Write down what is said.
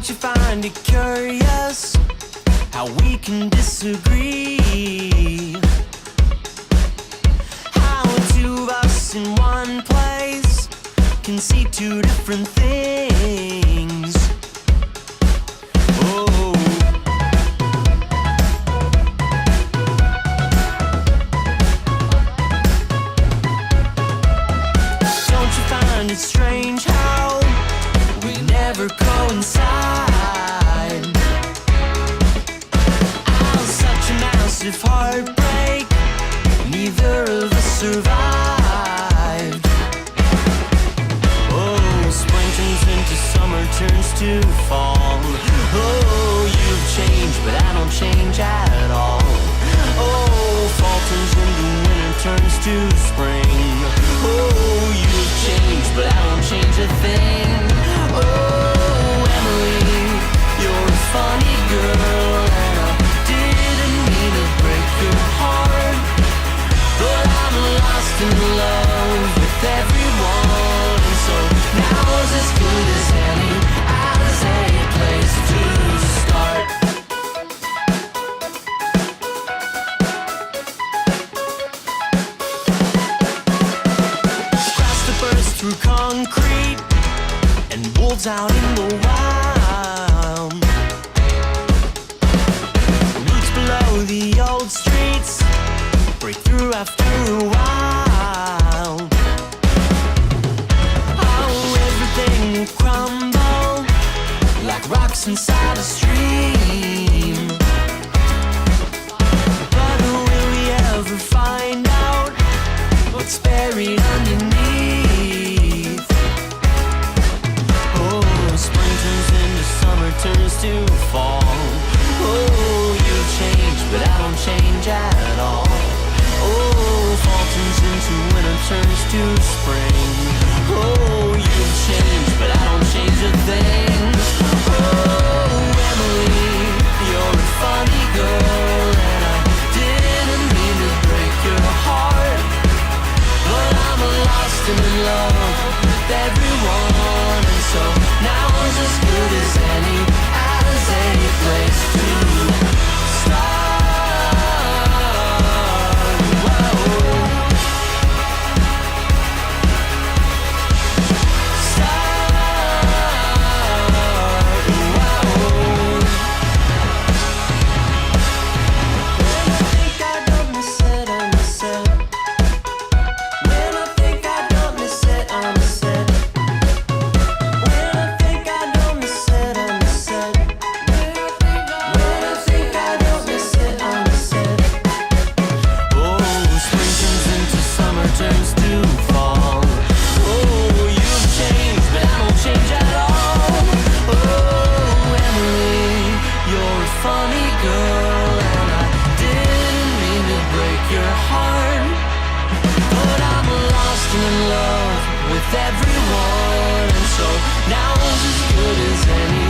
Don't you find it curious how we can disagree? How two of us in one place can see two different things. Oh, don't you find it strange how we never coincide? Out such a massive heartbreak, neither of us survived. Oh, spring turns into summer, turns to fall. Oh, you've changed, but I don't change at all. Oh, fall turns into winter, turns to spring. Oh, you've changed, but I don't change a thing. Oh, Emily, you're a funny girl, and I didn't mean to break your heart, but I'm lost in love with everyone, and so now's as good as any place to start. Grass to burst through concrete and wolves out in the wild. Roots below the old streets break through after a while. Oh, everything will crumble like rocks inside a stream. But will we ever find out what's buried underneath? Oh, spring turns into summer, turns to fall. Oh, you've changed, but I don't change at all. Oh, fall turns into winter, turns to spring. Oh, you've changed, but I don't change a thing. Oh, Emily, you're a funny girl, and I didn't mean to break your heart, but I'm lost in love with everyone, and so now's as good as any place to start. Whoa. Everyone, and so now's as good as any